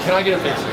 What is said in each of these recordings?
Can I get a picture?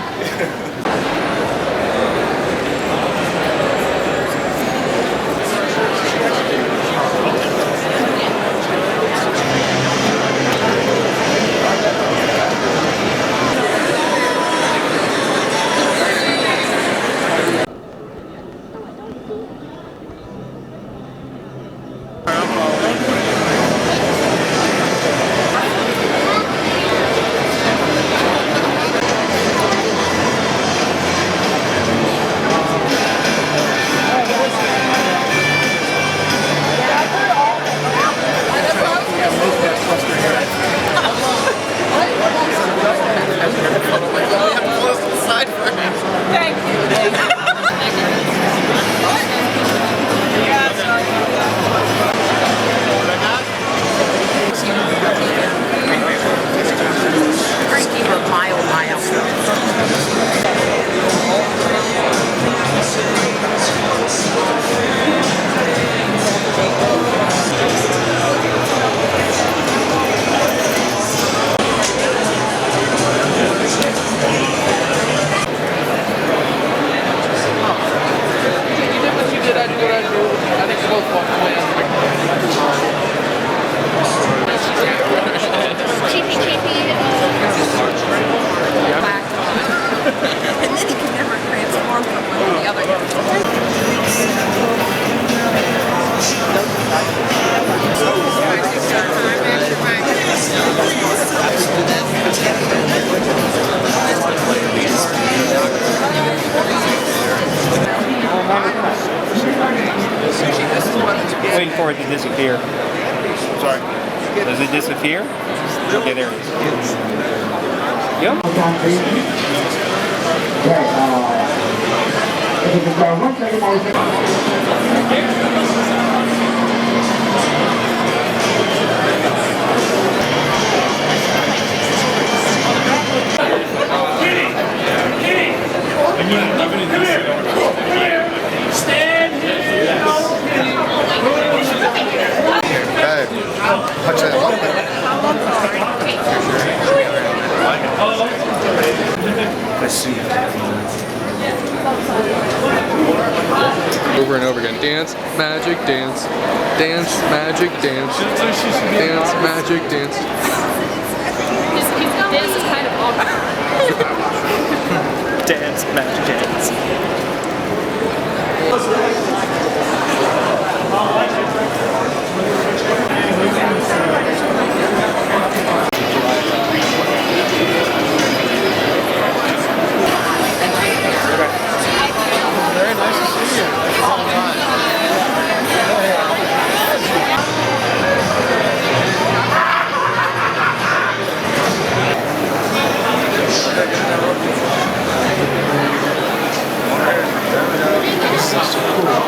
Waiting for it to disappear. Sorry. Does it disappear? Okay, there it is. Yep. Punch that up. Over and over again. Dance, magic, dance. Dance, magic, dance. Dance, magic, dance. Dance is kind of awkward. Dance, magic, dance. Very nice to see you. This is so cool.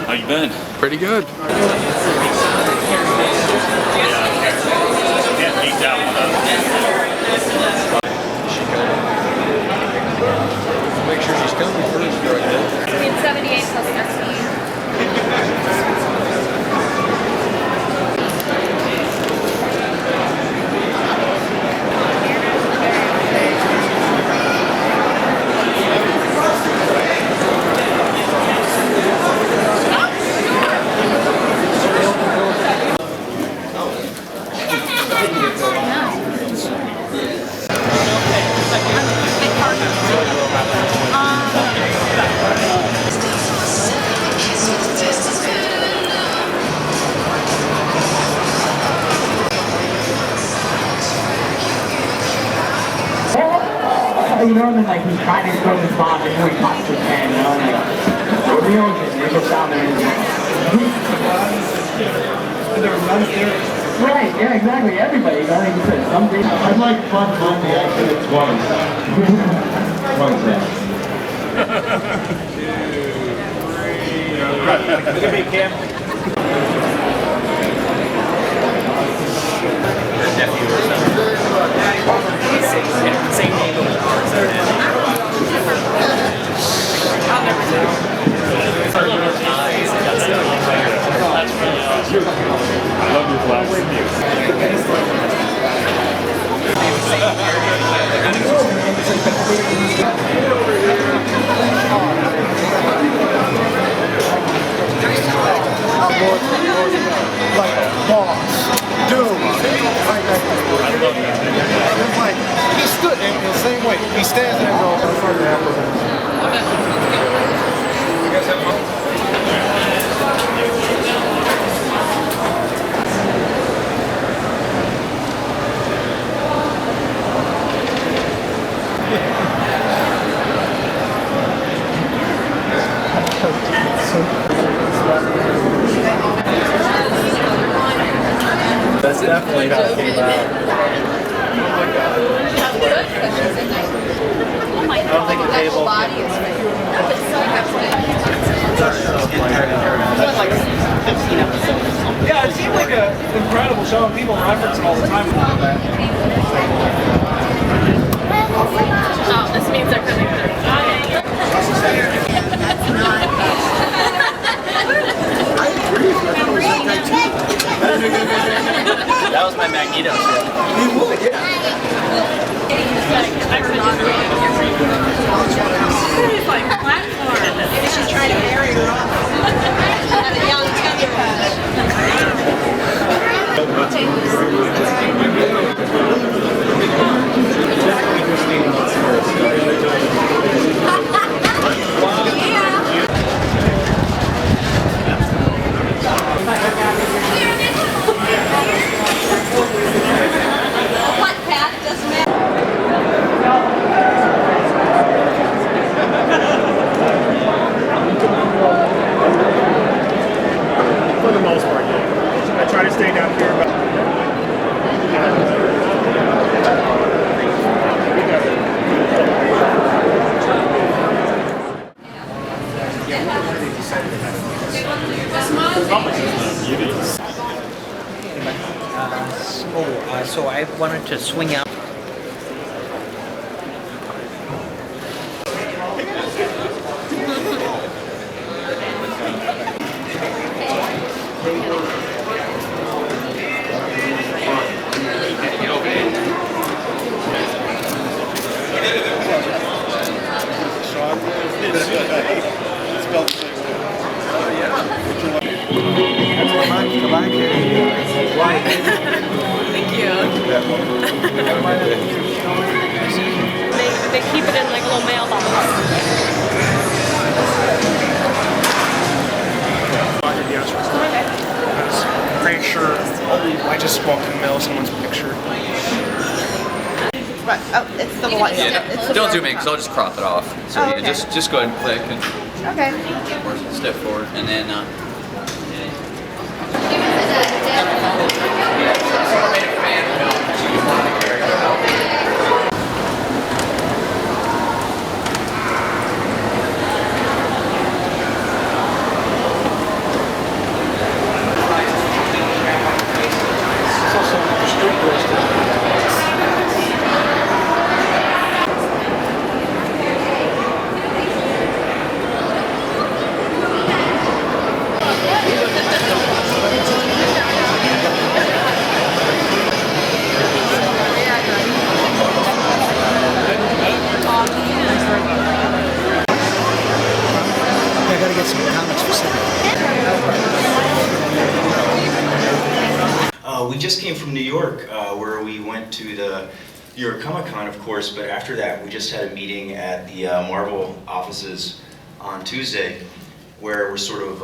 How you been? Pretty good. Can't beat that one up. Make sure she's coming first right now. Between 78 plus 13. You know, and then like he's trying to throw his bomb before he pops his hand, you know, and like the ocean, they just down there. Right, yeah, exactly. Everybody, you know, like you said, some days. I'd like fun money actually twice. Once that. Look at me, Cam. Nephew or something. Same name as ours. I'll never tell. I love those eyes. That's really awesome. I love your flowers. Like a boss. Dude. Like, he stood in the same way. He stands there and goes, I'm sorry to have you guys have fun? That's definitely how it came out. Oh my god. I don't think the table body is right. Yeah, it seemed like an incredible show, and people reference it all the time. Oh, this means they're coming through. That was my Magneto shit. It's like platform. Maybe she's trying to marry her off. A young tummy What, Pat? It doesn't matter. For the most part, yeah. I try to stay down here. So I wanted to swing out. Thank you. They keep it in like a little mailbox. Pretty sure I just walked in the mail someone's picture. Right. Oh, it's the one. It's the Don't zoom one. in because I'll just crop it off. So Oh, yeah, okay. just go ahead and click and Okay. step forward, and then. I gotta get some comics for sale. We just came from New York, where we went to the New York Comic Con, of course, but after that we just had a meeting at the Marvel offices on Tuesday, where we're sort of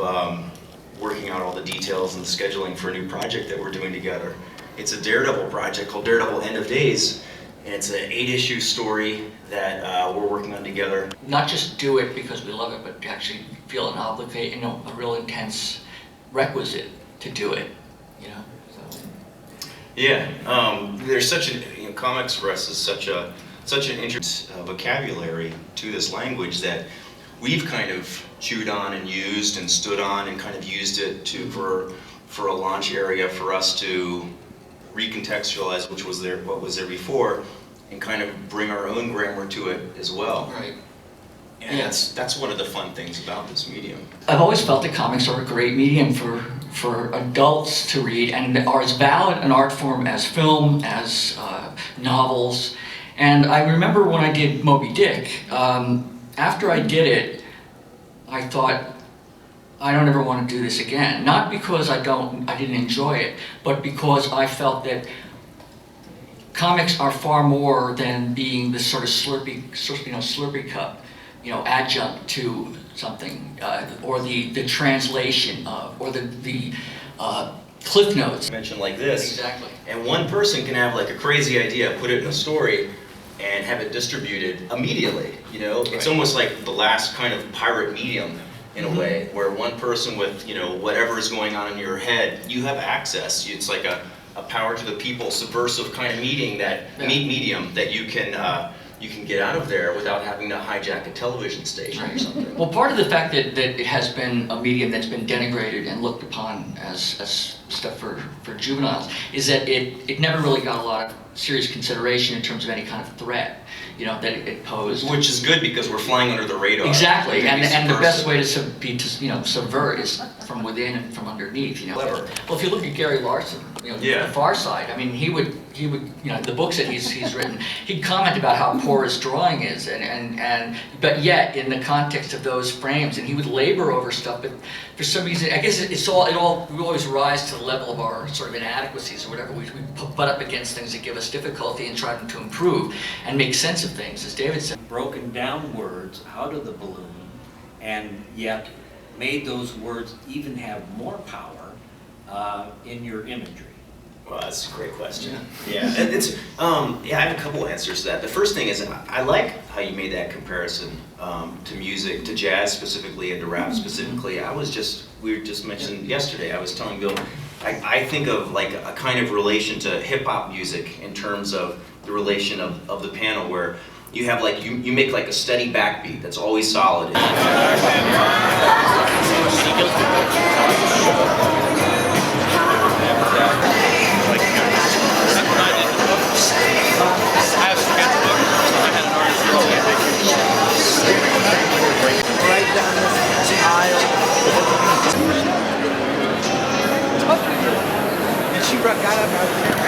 working out all the details and the scheduling for a new project that we're doing together. It's a Daredevil project called Daredevil End of Days, and it's an 8-issue story that we're working on together. Not just do it because we love it, but actually feel an obligation, you know, a real intense requisite to do it, you know. So. Yeah, there's such an, you know, comics for us is such an interesting vocabulary to this language that we've kind of chewed on and used and stood on and kind of used it to for a launch area for us to recontextualize what was there before, and kind of bring our own grammar to it as well. Right. And that's one of the fun things about this medium. I've always felt that comics are a great medium for adults to read and are as valid an art form as film, as novels. And I remember when I did Moby Dick, after I did it, I thought, I don't ever want to do this again. Not because I didn't enjoy it, but because I felt that comics are far more than being this sort of slurpy cup, you know, adjunct to something, or the translation of, or the cliff notes. Mention like this. Exactly. And one person can have like a crazy idea, put it in a story, and have it distributed immediately. You know, it's almost like the last kind of pirate medium in a way, where one person with, you know, whatever is going on in your head, you have access. It's like a power to the people, subversive kind of medium that you can get out of there without having to hijack a television station or something. Well, part of the fact that it has been a medium that's been denigrated and looked upon as stuff for juveniles is that it never really got a lot of serious consideration in terms of any kind of threat, you know, that it posed. Which is good because we're flying under the radar. Exactly, and the best way to subvert is from within and from underneath, you know. Clever. Well, if you look at Gary Larson, you know, The Far Side, I mean, he would, you know, the books that he's written, he'd comment about how poor his drawing is, but yet in the context of those frames, and he would labor over stuff, but for some reason, I guess we always rise to the level of our sort of inadequacies or whatever. We butt up against things that give us difficulty and try to improve and make sense of things, as David said. Broken down words out of the balloon, and yet made those words even have more power in your imagery. Well, that's a great question. Yeah, and it's I have a couple answers to that. The first thing is I like how you made that comparison to music, to jazz specifically, and to rap specifically. We were just mentioned yesterday. I was telling Bill, I think of like a kind of relation to hip hop music in terms of the relation of the panel where you have like you make like a steady backbeat that's always solid. Right down this aisle. And she got up out there and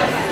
ran.